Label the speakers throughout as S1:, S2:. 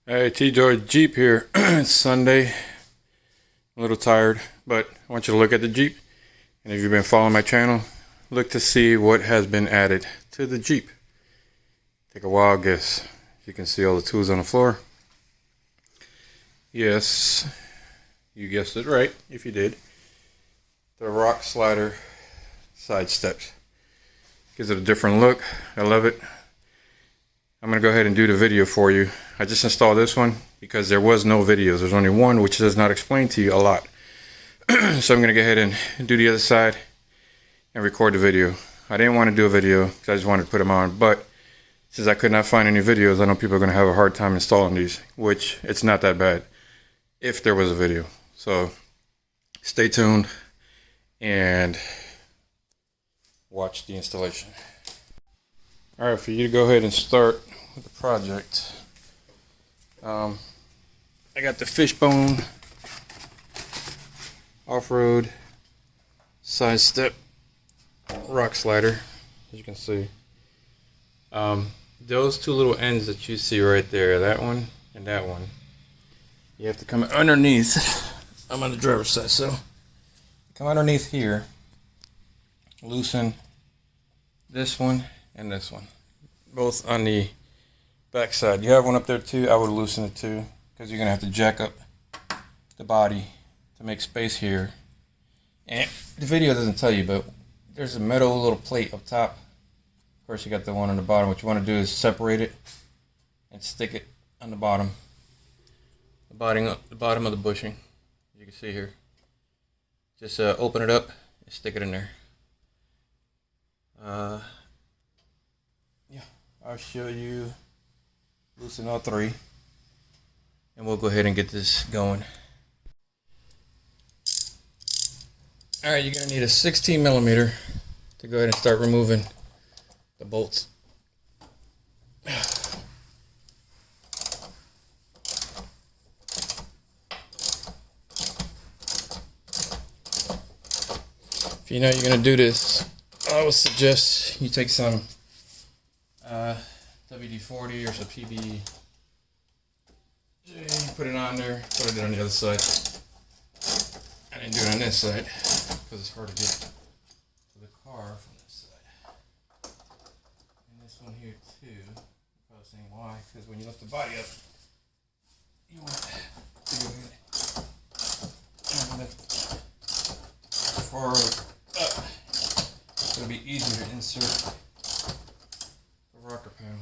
S1: Hey, T-Joy Jeep here. It's Sunday. A little tired, but I want you to look at the Jeep. And if you've been following my channel, look to see what has been added to the Jeep. Take a wild guess. You can see all the tools on the floor. Yes, you guessed it right, if you did. The rock slider side steps. Gives it a different look. I love it. I'm going to go ahead and do the video for you. I just installed this one because there was no videos. There's only one, which does not explain to you a lot. So I'm going to go ahead and do the other side and record the video. I didn't want to do a video because I just wanted to put them on, but since I could not find any videos, I know people are going to have a hard time installing these, which it's not that bad if there was a video. So stay tuned and watch the installation. Alright, for you to go ahead and start with the project, I got the Fishbone off-road side step rock slider, as you can see. Those two little ends that you see right there, that one and that one, you have to come underneath. I'm on the driver's side, so come underneath here, loosen this one and this one, both on the back side. You have one up there too. I would loosen it too, because you're gonna have to jack up the body to make space here. And the video doesn't tell you, but there's a metal little plate up top. Of course, you got the one on the bottom. What you want to do is separate it and stick it on the bottom, the bottom of the bushing. You can see here. Just open it up and stick it in there. Yeah, I'll show you. Loosen all three, and we'll go ahead and get this going. Alright, you're going to need a 16 millimeter to go ahead and start removing the bolts. If you know you're going to do this, I would suggest you take some WD-40 or some PB. Put it on there, put it on the other side. I didn't do it on this side because it's hard to get to the car from this side. And this one here too. You're probably saying why? Because when you lift the body up, you want to go ahead and lift forward up. It'll be easier to insert the rocker panel.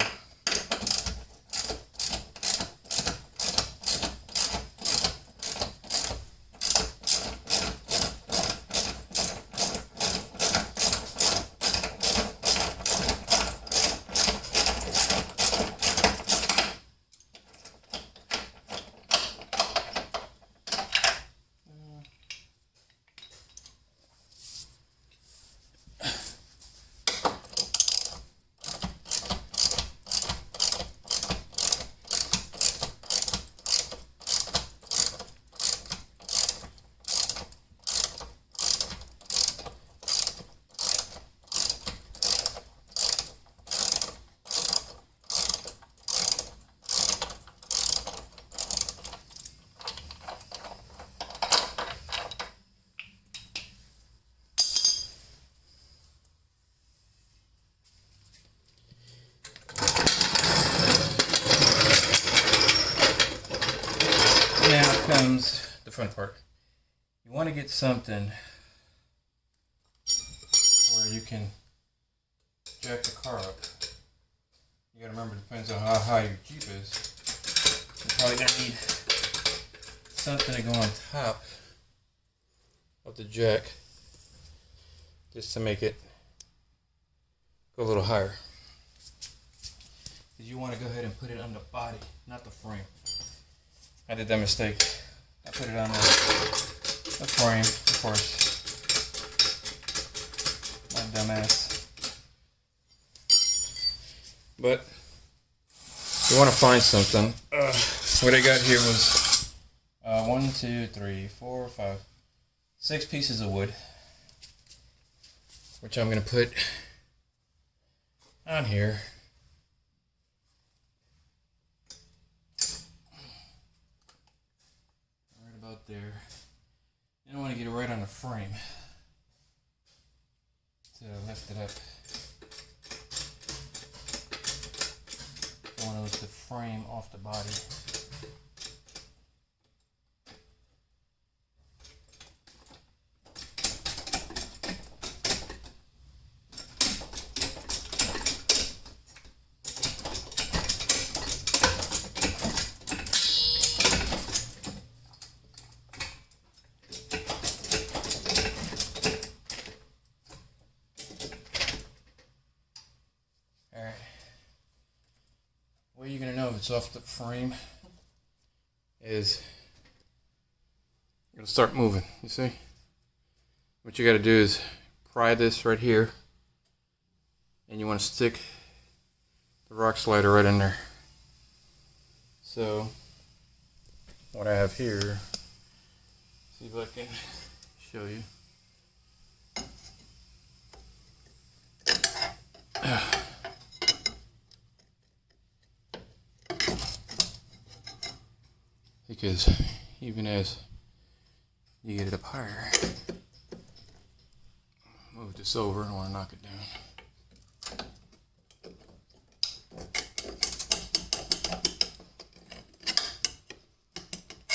S1: Now comes the fun part. You want to get something where you can jack the car up. You gotta remember, it depends on how high your Jeep is. You're probably gonna need something to go on top of the jack just to make it go a little higher. Because you want to go ahead and put it on the body, not the frame. I did that mistake. I put it on the frame, of course. My dumbass. But you want to find something. What I got here was 1, 2, 3, 4, 5, 6 pieces of wood, which I'm going to put on here. up there. And I want to get it right on the frame. So lift it up. I want to lift the frame off the body. Alright. Way you're going to know if it's off the frame is it'll start moving, you see? What you got to do is pry this right here, and you want to stick the rock slider right in there. So what I have here, see if I can show you. Because even as you get it up higher, move this over, I don't want to knock it down.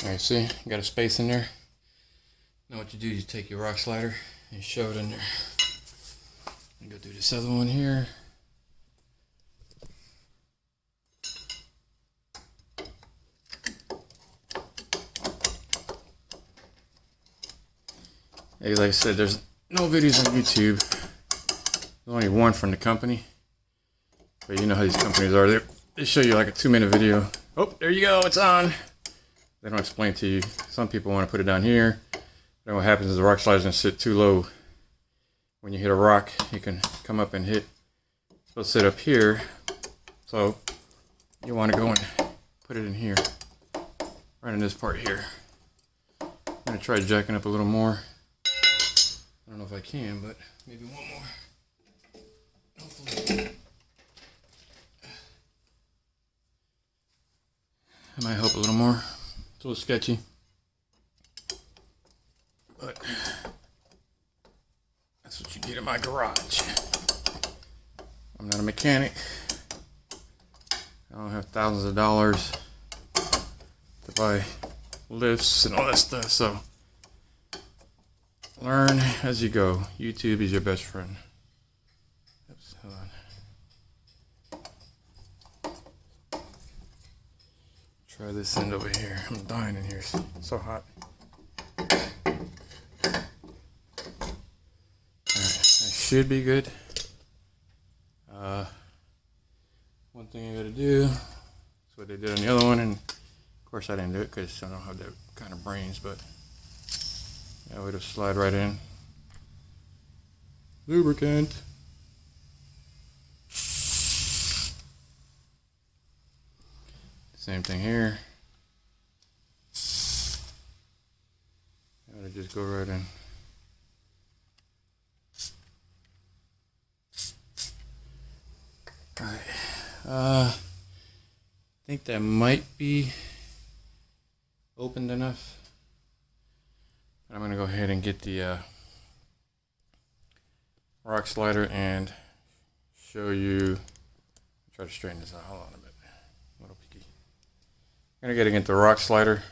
S1: Alright, see, you got a space in there. Now what you do, you take your rock slider and shove it in there. And go through this other one here. Hey, like I said, there's no videos on YouTube. There's only one from the company. But you know how these companies are. They show you like a 2-minute video. Oh, there you go, it's on. They don't explain to you. Some people want to put it down here. Then what happens is the rock slider's going to sit too low. When you hit a rock, you can come up and hit. It's supposed to sit up here. So you want to go and put it in here. Right in this part here. I'm going to try jacking up a little more. I don't know if I can, but maybe one more. Hopefully. That might help a little more. It's a little sketchy. But that's what you get in my garage. I'm not a mechanic. I don't have thousands of dollars to buy lifts and all that stuff, so learn as you go. YouTube is your best friend. Oops, hold on. Try this end over here. I'm dying in here. It's so hot. Alright, that should be good. One thing I gotta do is what they did on the other one, and of course I didn't do it because I don't have that kind of brains, but yeah, it'll slide right in. Lubricant. Same thing here. It'll just go right in. Alright. I think that might be opened enough. I'm going to go ahead and get the rock slider and show you. Try to straighten this out. Hold on a bit. A little picky. I'm going to get the rock slider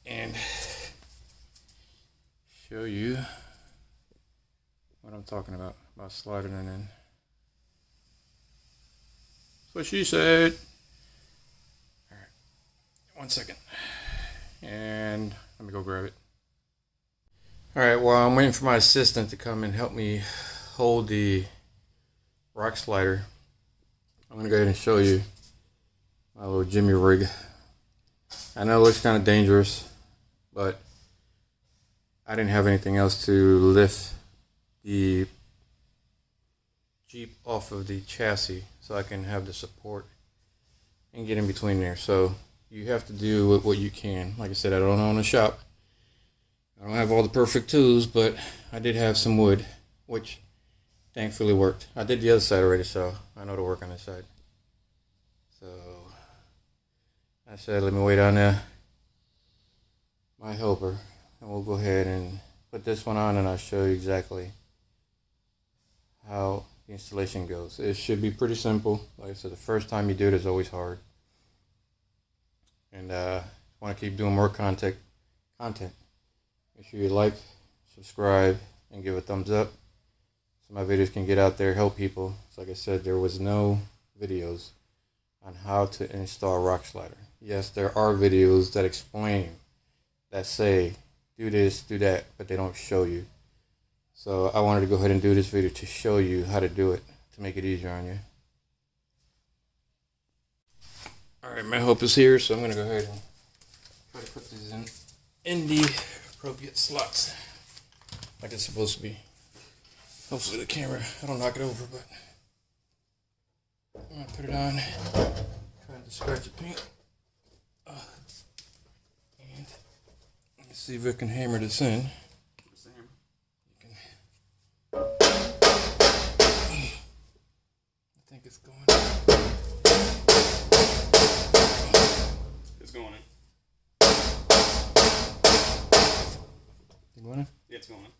S1: and show you what I'm talking about sliding it in. That's what she said. All right. 1 second. And let me go grab it. Alright, well, I'm waiting for my assistant to come and help me hold the rock slider. I'm going to go ahead and show you my little Jimmy rig. I know it looks kind of dangerous, but I didn't have anything else to lift the Jeep off of the chassis so I can have the support and get in between there. So you have to do with what you can. Like I said, I don't own a shop. I don't have all the perfect tools, but I did have some wood, which thankfully worked. I did the other side already, so I know to work on this side. So I said, let me wait on my helper, and we'll go ahead and put this one on, and I'll show you exactly how the installation goes. It should be pretty simple. Like I said, the first time you do it is always hard, and want to keep doing more content. Make sure you like, subscribe, and give a thumbs up so my videos can get out there, help people. So like I said, there was no videos on how to install Rock Slider. Yes, there are videos that explain, that say do this, do that, but they don't show you. So I wanted to go ahead and do this video to show you how to do it, to make it easier on you. Alright, my help is here, so I'm going to go ahead and try to put these in the appropriate slots like it's supposed to be. Hopefully the camera, I don't knock it over, but I'm going to put it on, trying to scratch the paint. And let's see if I can hammer this in. I think it's going.
S2: It's going in.
S1: You going in?
S2: Yeah, it's going in.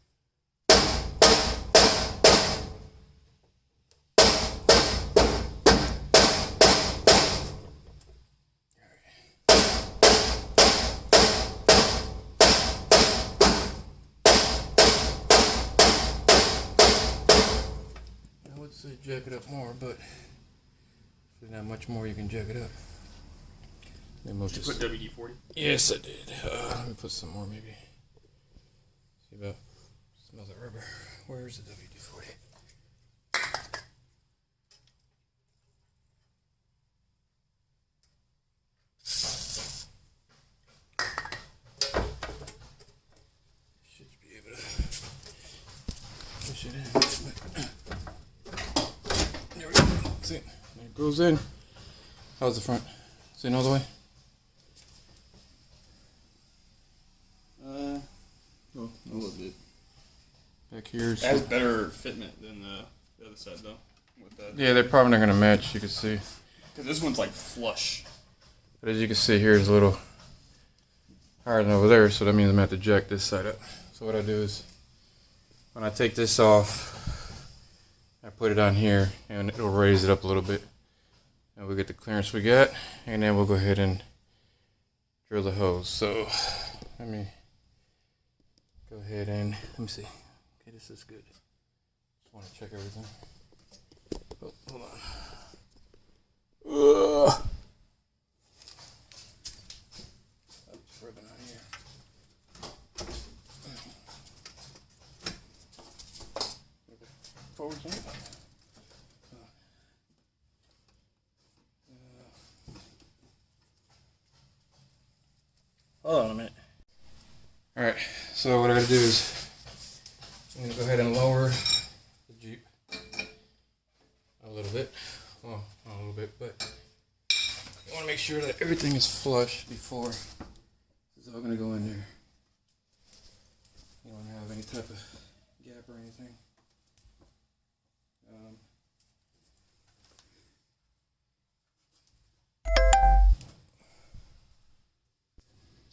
S1: I would say jack it up more, but there's not much more you can jack it up.
S2: Did you put WD-40?
S1: Yes, I did. Let me put some more, maybe. See about, smells like rubber. Where's the WD-40? Should be able to push it in. There we go. See, there it goes in. How's the front? Is it in all the way?
S2: Oh, a little bit.
S1: Back here.
S2: It has better fitment than the other side, though. With that.
S1: Yeah, they're probably not going to match, you can see.
S2: Because this one's like flush.
S1: But as you can see here, it's a little higher than over there, so that means I'm going to have to jack this side up. So what I do is, when I take this off, I put it on here, and it'll raise it up a little bit. And we'll get the clearance we got, and then we'll go ahead and drill the hose. So, let me go ahead and, let me see. Okay, this is good. Just want to check everything. Oh, hold on. Ugh. That's rubbing on here. Forward, Jimmy. Hold on a minute. Alright, so what I gotta do is I'm gonna go ahead and lower the Jeep a little bit. Well, not a little bit, but you wanna make sure that everything is flush before this is all gonna go in there. You don't wanna have any type of gap or anything.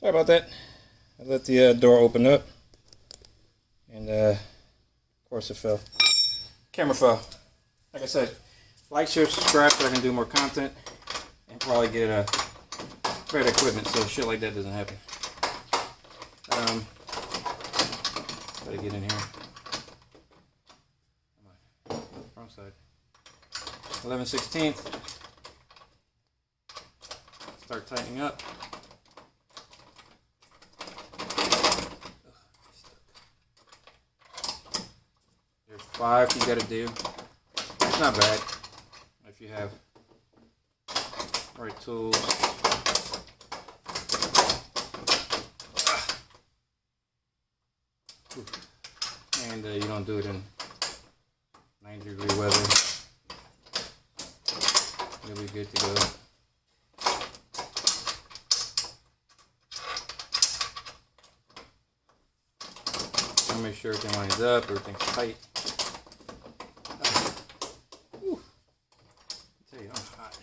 S1: Sorry about that. I let the door open up, and of course it fell. Camera fell. Like I said, like, share, subscribe so I can do more content and probably get better equipment so shit like that doesn't happen. Gotta get in here. Wrong side. 11/16. Start tightening up. There's 5 you gotta do. It's not bad if you have right tools. And you don't do it in 90-degree weather. You'll be good to go. I'll make sure everything lines up, everything's tight. Whew. I tell you, I'm hot.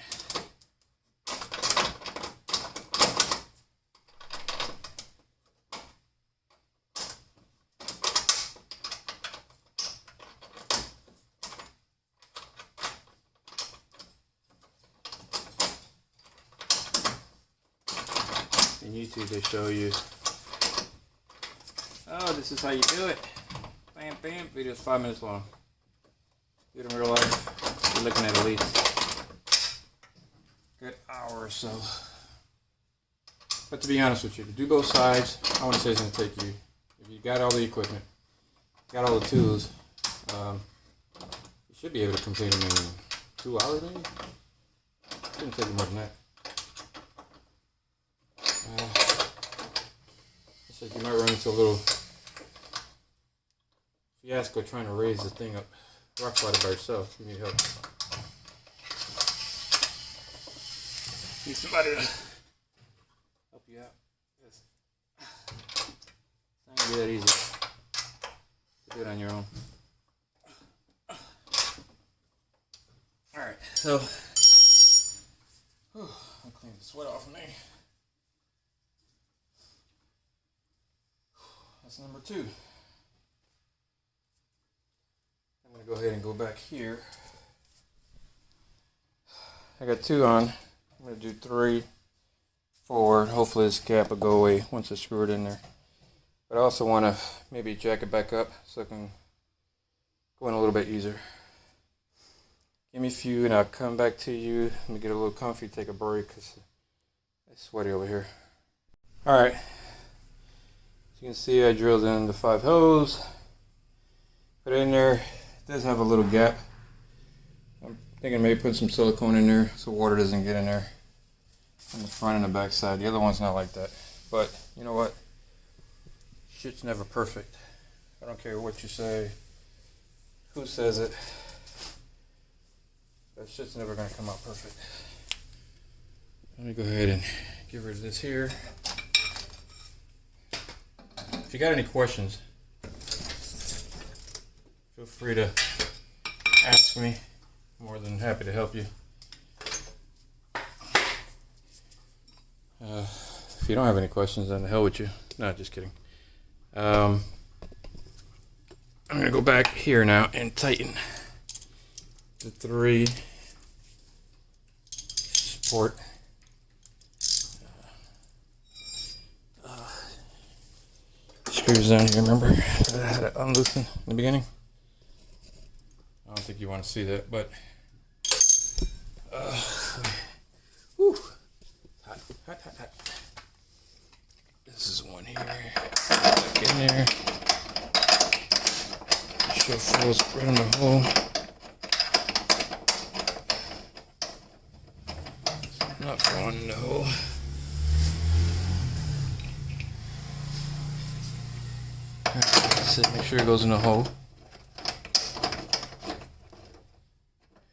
S1: in YouTube they show you, oh, this is how you do it. Bam, bam. Video's 5 minutes long. Do it in real life, you're looking at least a good hour or so. But to be honest with you, to do both sides, I want to say it's going to take you, if you got all the equipment, got all the tools, you should be able to complete them in 2 hours maybe? Shouldn't take you more than that. Looks like you might run into a little fiasco trying to raise the thing up, rock slide it by yourself. You need help. Need somebody to help you out. It's not gonna be that easy to do it on your own. Alright, so I'll clean the sweat off of me. That's number 2. I'm going to go ahead and go back here. I got 2 on. I'm going to do 3 forward. Hopefully this cap will go away once I screw it in there. But I also want to maybe jack it back up so I can go in a little bit easier. Give me a few and I'll come back to you. Let me get a little comfy, take a break because it's sweaty over here. Alright. As you can see, I drilled in the 5 holes. Put it in there. It does have a little gap. I'm thinking maybe put some silicone in there so water doesn't get in there on the front and the back side. The other one's not like that. But you know what? Shit's never perfect. I don't care what you say, who says it. That shit's never gonna come out perfect. Let me go ahead and get rid of this here. If you got any questions, feel free to ask me. I'm more than happy to help you. If you don't have any questions, then the hell with you. No, just kidding. I'm gonna go back here now and tighten the 3 support screws down here. Remember that I had it unloosened in the beginning? I don't think you want to see that, but whew, hot, hot, hot, hot. This is one here. Back in there. Sure falls right in the hole. Not falling in the hole. Make sure it goes in the hole.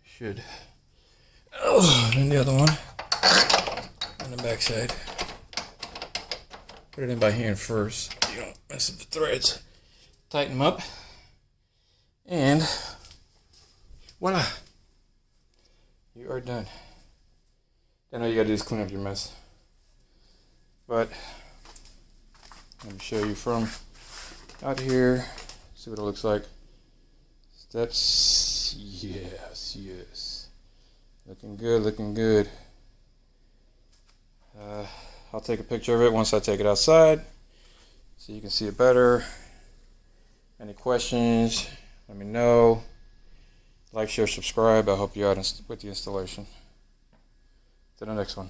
S1: Should. Oh, and the other one on the back side. Put it in by hand first. You don't mess up the threads. Tighten them up. And voila. You are done. Then all you gotta do is clean up your mess. But let me show you from out here. See what it looks like. Steps. Yes, yes. Looking good, looking good. I'll take a picture of it once I take it outside so you can see it better. Any questions, let me know. Like, share, subscribe. I'll help you out with the installation. To the next one.